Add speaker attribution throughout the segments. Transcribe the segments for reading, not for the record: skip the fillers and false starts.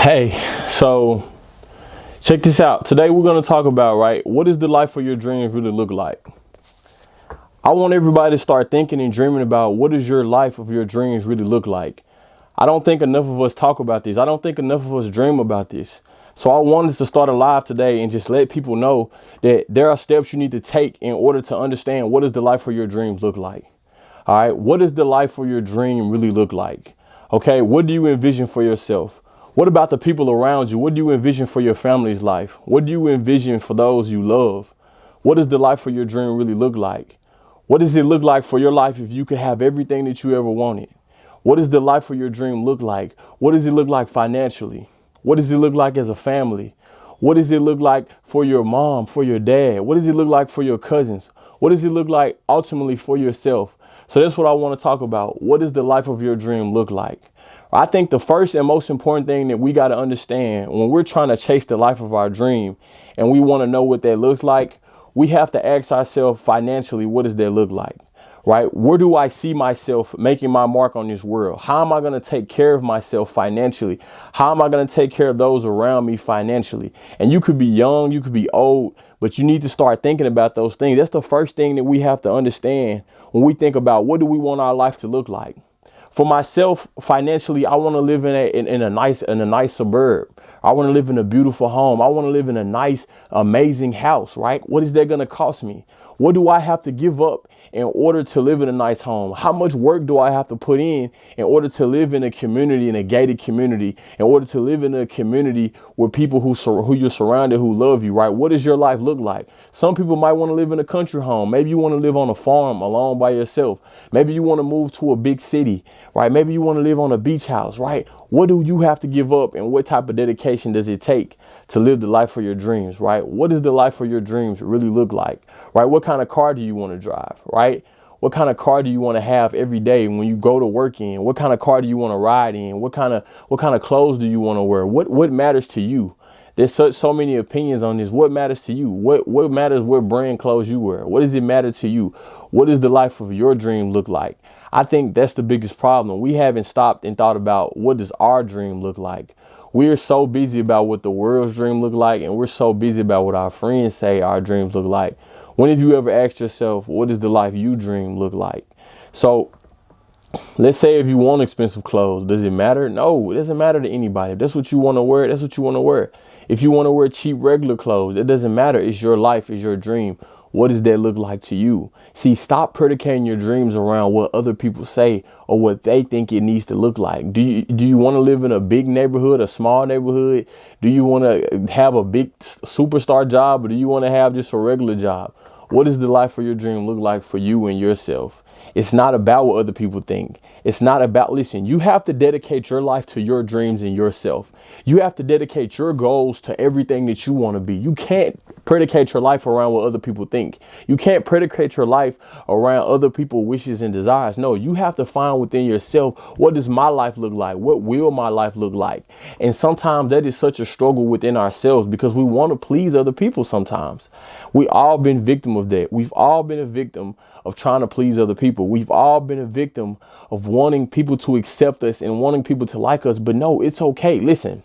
Speaker 1: Hey, so check this out. Today we're going to talk about, right, what does the life of your dreams really look like? I want everybody to start thinking and dreaming about what does your life of your dreams really look like? I don't think enough of us talk about this. I don't think enough of us dream about this. So I wanted to start a live today and just let people know that there are steps you need to take in order to understand what does the life of your dreams look like. All right. What does the life of your dream really look like? OK, what do you envision for yourself? What about the people around you? What do you envision for your family's life? What do you envision for those you love? What does the life of your dream really look like? What does it look like for your life if you could have everything that you ever wanted? What does the life of your dream look like? What does it look like financially? What does it look like as a family? What does it look like for your mom, for your dad? What does it look like for your cousins? What does it look like ultimately for yourself? So that's what I want to talk about. What does the life of your dream look like? I think the first and most important thing that we got to understand when we're trying to chase the life of our dream and we want to know what that looks like, we have to ask ourselves financially, what does that look like? Right? Where do I see myself making my mark on this world? How am I going to take care of myself financially? How am I going to take care of those around me financially? And you could be young, you could be old, but you need to start thinking about those things. That's the first thing that we have to understand when we think about what do we want our life to look like. For myself, financially, I want to live in a nice suburb. I want to live in a beautiful home. I want to live in a nice, amazing house, right? What is that going to cost me? What do I have to give up in order to live in a nice home? How much work do I have to put in order to live in a community, in a gated community, in order to live in a community where people who you're surrounded, who love you, right? What does your life look like? Some people might want to live in a country home. Maybe you want to live on a farm alone by yourself. Maybe you want to move to a big city, right? Maybe you want to live on a beach house, right? What do you have to give up and what type of dedication does it take to live the life of your dreams, right? What does the life of your dreams really look like, right? What kind of car do you want to drive, right? What kind of car do you want to have every day when you go to work in? What kind of car do you want to ride in? What kind of clothes do you want to wear? What matters to you? There's so many opinions on this. What matters to you? What matters what brand clothes you wear? What does it matter to you? What does the life of your dream look like? I think that's the biggest problem. We haven't stopped and thought about what does our dream look like? We're so busy about what the world's dream look like, and we're so busy about what our friends say our dreams look like. When have you ever asked yourself, what does the life you dream look like? So let's say if you want expensive clothes, does it matter? No, it doesn't matter to anybody. If that's what you want to wear, that's what you want to wear. If you want to wear cheap, regular clothes, it doesn't matter. It's your life, it's your dream. What does that look like to you? See, stop predicating your dreams around what other people say or what they think it needs to look like. Do you want to live in a big neighborhood, a small neighborhood? Do you want to have a big superstar job, or do you want to have just a regular job? What does the life of your dream look like for you and yourself? It's not about what other people think. It's not about, listen, you have to dedicate your life to your dreams and yourself. You have to dedicate your goals to everything that you want to be. You can't predicate your life around what other people think. You can't predicate your life around other people's wishes and desires. No, you have to find within yourself, what does my life look like? What will my life look like? And sometimes that is such a struggle within ourselves because we want to please other people sometimes. We all been victim of that. We've all been a victim of trying to please other people. We've all been a victim of wanting people to accept us and wanting people to like us. But no, it's okay. Listen,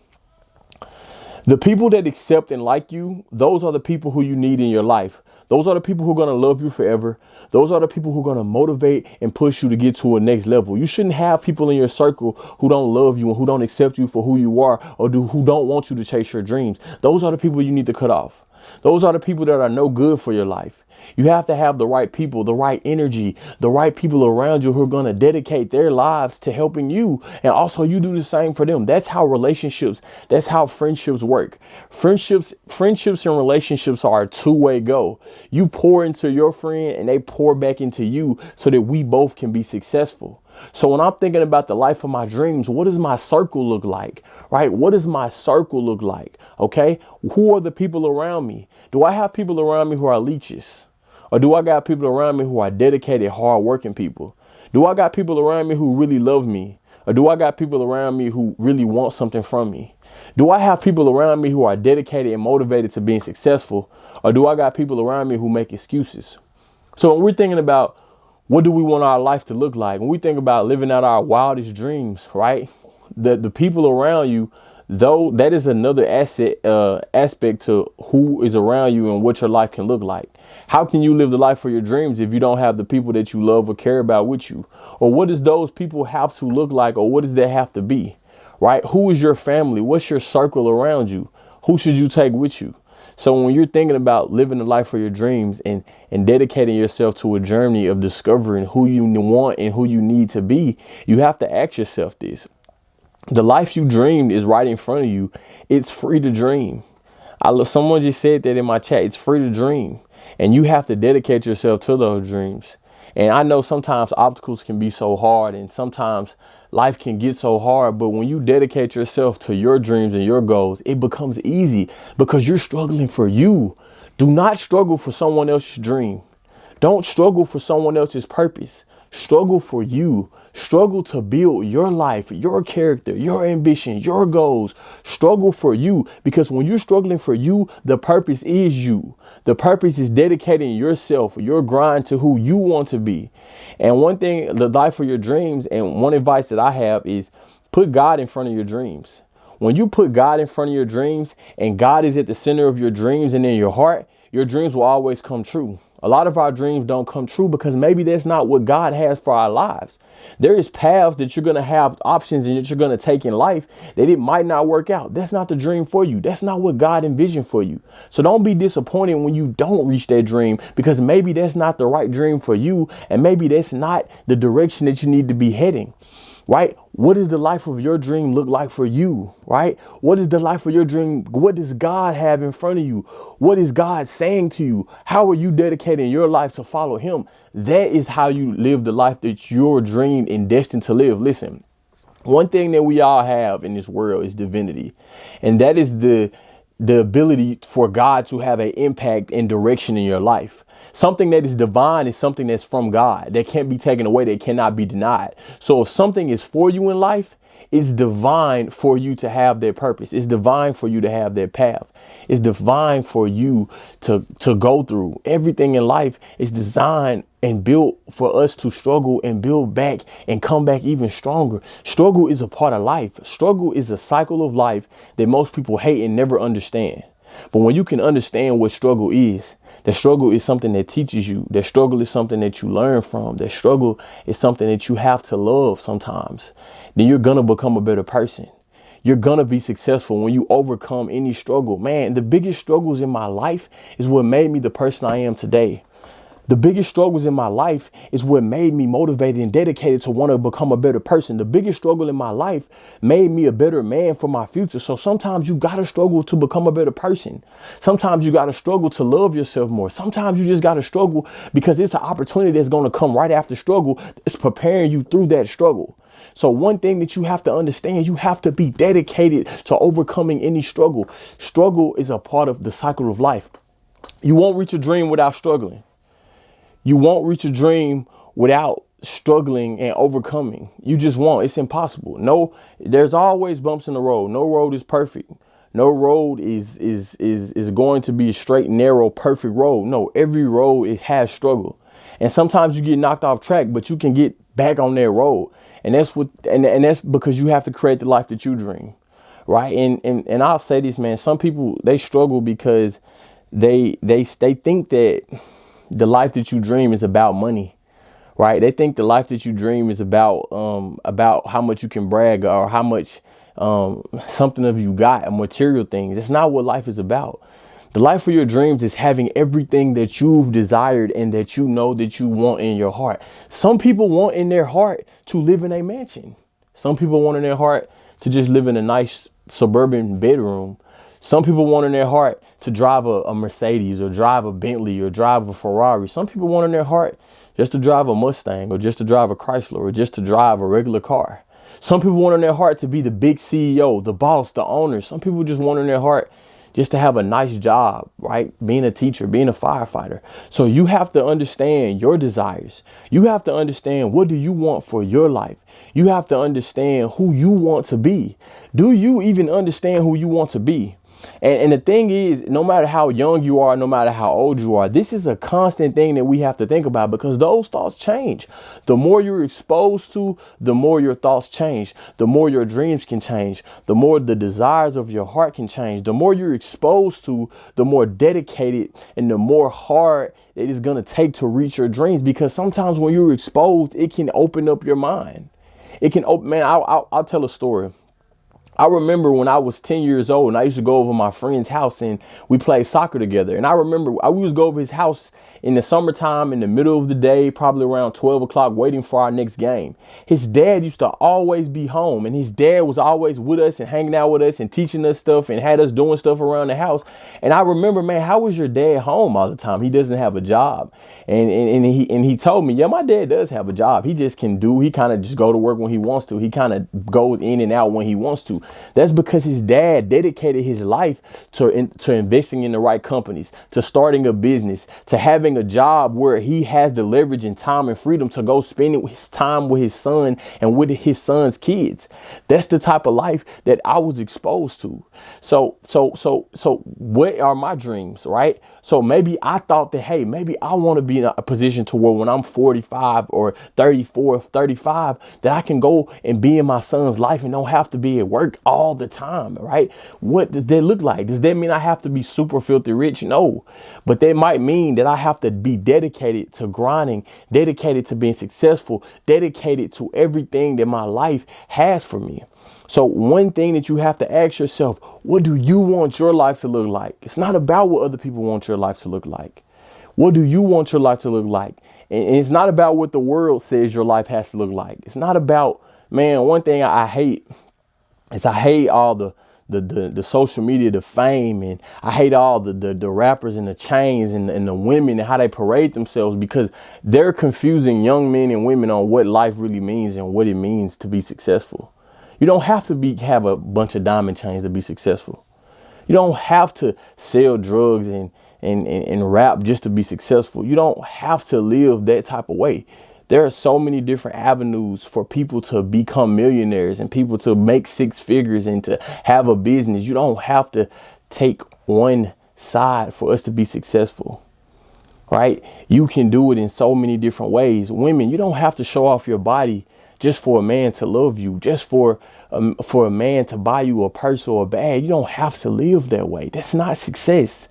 Speaker 1: the people that accept and like you, those are the people who you need in your life. Those are the people who are going to love you forever. Those are the people who are going to motivate and push you to get to a next level. You shouldn't have people in your circle who don't love you and who don't accept you for who you are or who don't want you to chase your dreams. Those are the people you need to cut off. Those are the people that are no good for your life. You have to have the right people, the right energy, the right people around you who are going to dedicate their lives to helping you. And also you do the same for them. That's how relationships, that's how friendships work. Friendships and relationships are a two-way go. You pour into your friend and they pour back into you so that we both can be successful. So when I'm thinking about the life of my dreams, what does my circle look like? Right? What does my circle look like? OK, who are the people around me? Do I have people around me who are leeches? Or do I got people around me who are dedicated, hardworking people? Do I got people around me who really love me? Or do I got people around me who really want something from me? Do I have people around me who are dedicated and motivated to being successful? Or do I got people around me who make excuses? So when we're thinking about what do we want our life to look like, when we think about living out our wildest dreams, right? The people around you, though that is another aspect to who is around you and what your life can look like. How can you live the life for your dreams if you don't have the people that you love or care about with you? Or what does those people have to look like, or what does that have to be? Right? Who is your family? What's your circle around you? Who should you take with you? So when you're thinking about living the life for your dreams and dedicating yourself to a journey of discovering who you want and who you need to be, you have to ask yourself this. The life you dreamed is right in front of you. It's free to dream. Someone just said that in my chat. It's free to dream. And you have to dedicate yourself to those dreams. And I know sometimes obstacles can be so hard, and sometimes life can get so hard. But when you dedicate yourself to your dreams and your goals, it becomes easy because you're struggling for you. Do not struggle for someone else's dream. Don't struggle for someone else's purpose. Struggle for you. Struggle to build your life, your character, your ambition, your goals. Struggle for you, because when you're struggling for you, the purpose is you. The purpose is dedicating yourself, your grind to who you want to be. And one thing, the life for your dreams, and one advice that I have is put God in front of your dreams. When you put God in front of your dreams and God is at the center of your dreams and in your heart, your dreams will always come true. A lot of our dreams don't come true because maybe that's not what God has for our lives. There is paths that you're going to have, options and that you're going to take in life that it might not work out. That's not the dream for you. That's not what God envisioned for you. So don't be disappointed when you don't reach that dream, because maybe that's not the right dream for you. And maybe that's not the direction that you need to be heading. Right? What does the life of your dream look like for you? Right? What is the life of your dream? What does God have in front of you? What is God saying to you? How are you dedicating your life to follow him? That is how you live the life that you're dreamed and destined to live. Listen, one thing that we all have in this world is divinity. And that is the ability for God to have an impact and direction in your life. Something that is divine is something that's from God, that can't be taken away, that cannot be denied. So if something is for you in life, it's divine for you to have that purpose. It's divine for you to have that path. It's divine for you to go through. Everything in life is designed and built for us to struggle and build back and come back even stronger. Struggle is a part of life. Struggle is a cycle of life that most people hate and never understand. But when you can understand what struggle is, that struggle is something that teaches you. That struggle is something that you learn from. That struggle is something that you have to love sometimes. Then you're going to become a better person. You're going to be successful when you overcome any struggle. Man, the biggest struggles in my life is what made me the person I am today. The biggest struggles in my life is what made me motivated and dedicated to want to become a better person. The biggest struggle in my life made me a better man for my future. So sometimes you got to struggle to become a better person. Sometimes you got to struggle to love yourself more. Sometimes you just got to struggle because it's an opportunity that's going to come right after struggle. It's preparing you through that struggle. So one thing that you have to understand, you have to be dedicated to overcoming any struggle. Struggle is a part of the cycle of life. You won't reach a dream without struggling. You won't reach a dream without struggling and overcoming. You just won't. It's impossible. No, there's always bumps in the road. No road is perfect. No road is going to be a straight, narrow, perfect road. No, every road, it has struggle. And sometimes you get knocked off track, but you can get back on that road. And that's that's because you have to create the life that you dream. Right. And I'll say this, man, some people, they struggle because they think that the life that you dream is about money, right? They think the life that you dream is about how much you can brag or how much something of you got, material things. It's not what life is about. The life of your dreams is having everything that you've desired and that you know that you want in your heart. Some people want in their heart to live in a mansion. Some people want in their heart to just live in a nice suburban bedroom. Some people want in their heart to drive a Mercedes or drive a Bentley or drive a Ferrari. Some people want in their heart just to drive a Mustang or just to drive a Chrysler or just to drive a regular car. Some people want in their heart to be the big CEO, the boss, the owner. Some people just want in their heart just to have a nice job, right? Being a teacher, being a firefighter. So you have to understand your desires. You have to understand, what do you want for your life? You have to understand who you want to be. Do you even understand who you want to be? And the thing is, no matter how young you are, no matter how old you are, this is a constant thing that we have to think about, because those thoughts change. The more you're exposed to, the more your thoughts change, the more your dreams can change, the more the desires of your heart can change. The more you're exposed to, the more dedicated and the more hard it is going to take to reach your dreams, because sometimes when you're exposed, it can open up your mind. It can open, man, I'll tell a story. I remember when I was 10 years old and I used to go over my friend's house and we played soccer together. And I remember we used to go over his house in the summertime, in the middle of the day, probably around 12 o'clock, waiting for our next game. His dad used to always be home, and his dad was always with us and hanging out with us and teaching us stuff and had us doing stuff around the house. And I remember, man, how was your dad home all the time? He doesn't have a job. And he told me, yeah, my dad does have a job. He just can he kind of just go to work when he wants to. He kind of goes in and out when he wants to. That's because his dad dedicated his life to investing in the right companies, to starting a business, to having a job where he has the leverage and time and freedom to go spend his time with his son and with his son's kids. That's the type of life that I was exposed to. So what are my dreams, right? So maybe I thought that, hey, maybe I want to be in a position to where when I'm 45 or 34, 35, that I can go and be in my son's life and don't have to be at work all the time, right? What does that look like? Does that mean I have to be super filthy rich? No, but that might mean that I have to be dedicated to grinding, dedicated to being successful, dedicated to everything that my life has for me. So one thing that you have to ask yourself, what do you want your life to look like? It's not about what other people want your life to look like. What do you want your life to look like? And it's not about what the world says your life has to look like. It's not about, man, one thing I hate is I hate all the social media, the fame, and I hate all the rappers and the chains and the women and how they parade themselves, because they're confusing young men and women on what life really means and what it means to be successful. You don't have to have a bunch of diamond chains to be successful. You don't have to sell drugs and rap just to be successful. You don't have to live that type of way. There are so many different avenues for people to become millionaires and people to make six figures and to have a business. You don't have to take one side for us to be successful, right? You can do it in so many different ways. Women, you don't have to show off your body just for a man to love you, just for a man to buy you a purse or a bag. You don't have to live that way. That's not success.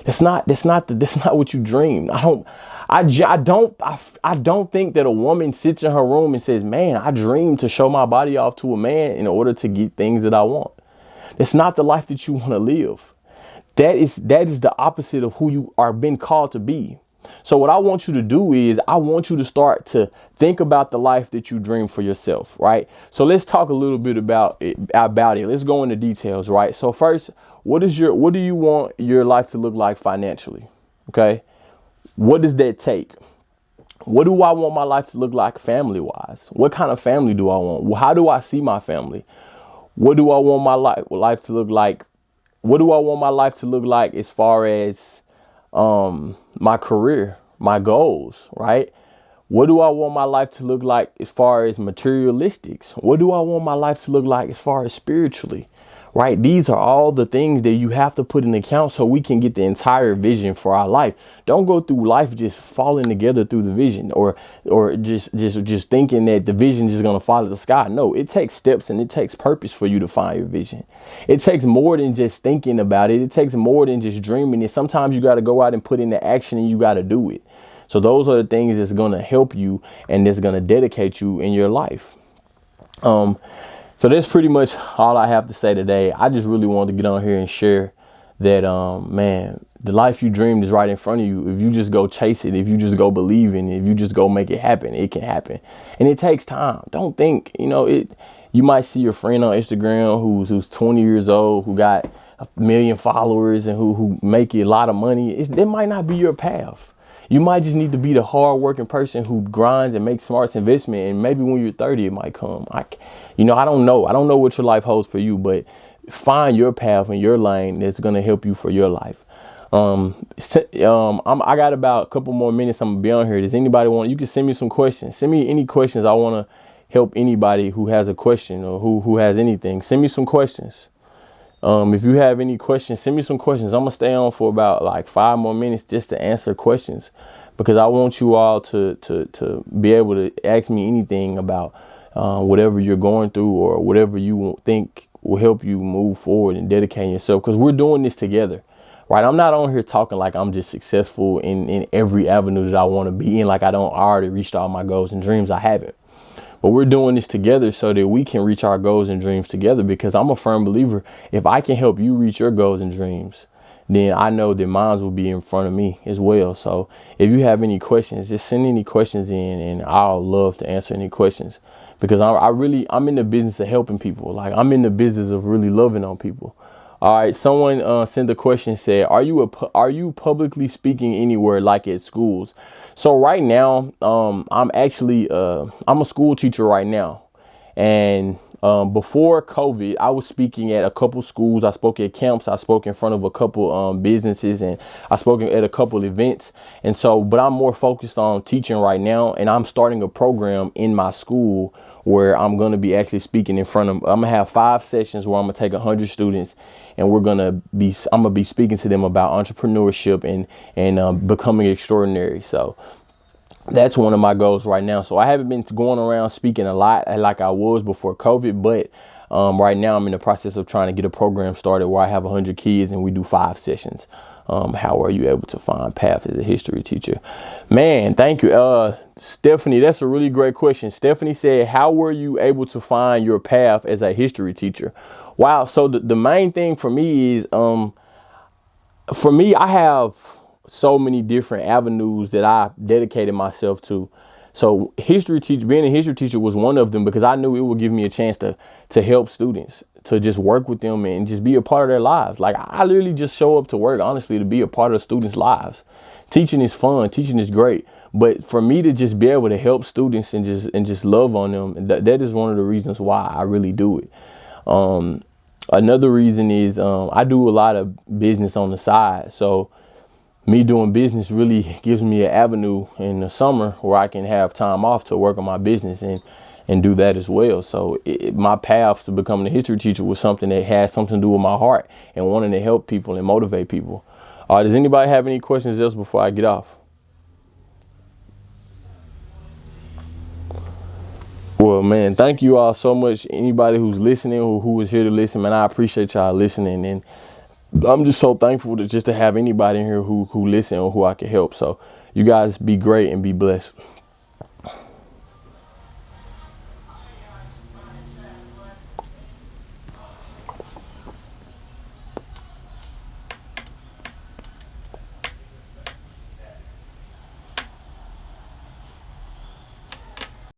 Speaker 1: That's not what you dream. I don't think that a woman sits in her room and says, man, I dream to show my body off to a man in order to get things that I want. That's not the life that you want to live. That is the opposite of who you are being called to be. So what I want you to do is I want you to start to think about the life that you dream for yourself, right? So let's talk a little bit about it. Let's go into details, right? So first, what do you want your life to look like financially? Okay. What does that take? What do I want my life to look like family wise? What kind of family do I want? How do I see my family? What do I want my life to look like? What do I want my life to look like as far as my career, my goals, right? What do I want my life to look like as far as materialistics? What do I want my life to look like as far as spiritually, right? These are all the things that you have to put in account so we can get the entire vision for our life. Don't go through life just falling together through the vision or just thinking that the vision is just going to fall out of the sky. No, it takes steps and it takes purpose for you to find your vision. It takes more than just thinking about it. It takes more than just dreaming it. Sometimes you got to go out and put into action and you got to do it. So those are the things that's going to help you and that's going to dedicate you in your life. So that's pretty much all I have to say today. I just really wanted to get on here and share that, man, the life you dreamed is right in front of you. If you just go chase it, if you just go believe in it, if you just go make it happen, it can happen. And it takes time. Don't think, you might see your friend on Instagram who's 20 years old, who got 1 million followers and who make a lot of money. That might not be your path. You might just need to be the hardworking person who grinds and makes smart investment. And maybe when you're 30, it might come. I don't know. I don't know what your life holds for you, but find your path and your lane that's going to help you for your life. I got about a couple more minutes. I'm going to be on here. Does anybody you can send me some questions. Send me any questions. I want to help anybody who has a question or who has anything. Send me some questions. If you have any questions, send me some questions. I'm gonna stay on for about like 5 more minutes just to answer questions, because I want you all to be able to ask me anything about whatever you're going through or whatever you think will help you move forward and dedicate yourself, because we're doing this together. Right. I'm not on here talking like I'm just successful in every avenue that I want to be in. Like I already reached all my goals and dreams. I haven't. But we're doing this together so that we can reach our goals and dreams together, because I'm a firm believer. If I can help you reach your goals and dreams, then I know that mine will be in front of me as well. So if you have any questions, just send any questions in, and I'll love to answer any questions, because I'm in the business of helping people. Like I'm in the business of really loving on people. All right. Someone sent a question, said, are you publicly speaking anywhere, like at schools? So right now, I'm actually I'm a school teacher right now. And before COVID, I was speaking at a couple schools. I spoke at camps. I spoke in front of a couple businesses, and I spoke at a couple events. And so, but I'm more focused on teaching right now. And I'm starting a program in my school where I'm going to be actually speaking in front of, I'm going to have 5 sessions where I'm going to take 100 students, and I'm going to be speaking to them about entrepreneurship and becoming extraordinary. So that's one of my goals right now. So I haven't been going around speaking a lot like I was before COVID, but right now I'm in the process of trying to get a program started where I have 100 kids and we do 5 sessions. How are you able to find path as a history teacher? Man, thank you. Stephanie, that's a really great question. Stephanie said, how were you able to find your path as a history teacher? Wow. So the main thing for me is, for me, I have so many different avenues that I dedicated myself to. So being a history teacher was one of them, because I knew it would give me a chance to help students, to just work with them and just be a part of their lives. Like I literally just show up to work, honestly, to be a part of students' lives. Teaching is fun. Teaching is great. But for me to just be able to help students and just love on them, that is one of the reasons why I really do it. Another reason is I do a lot of business on the side. So me doing business really gives me an avenue in the summer where I can have time off to work on my business and do that as well. So my path to becoming a history teacher was something that had something to do with my heart and wanting to help people and motivate people. Does anybody have any questions else before I get off? Well, man, thank you all so much. Anybody who's listening, who was here to listen, man, I appreciate y'all listening. And I'm just so thankful to have anybody in here who listen or who I can help. So you guys be great and be blessed.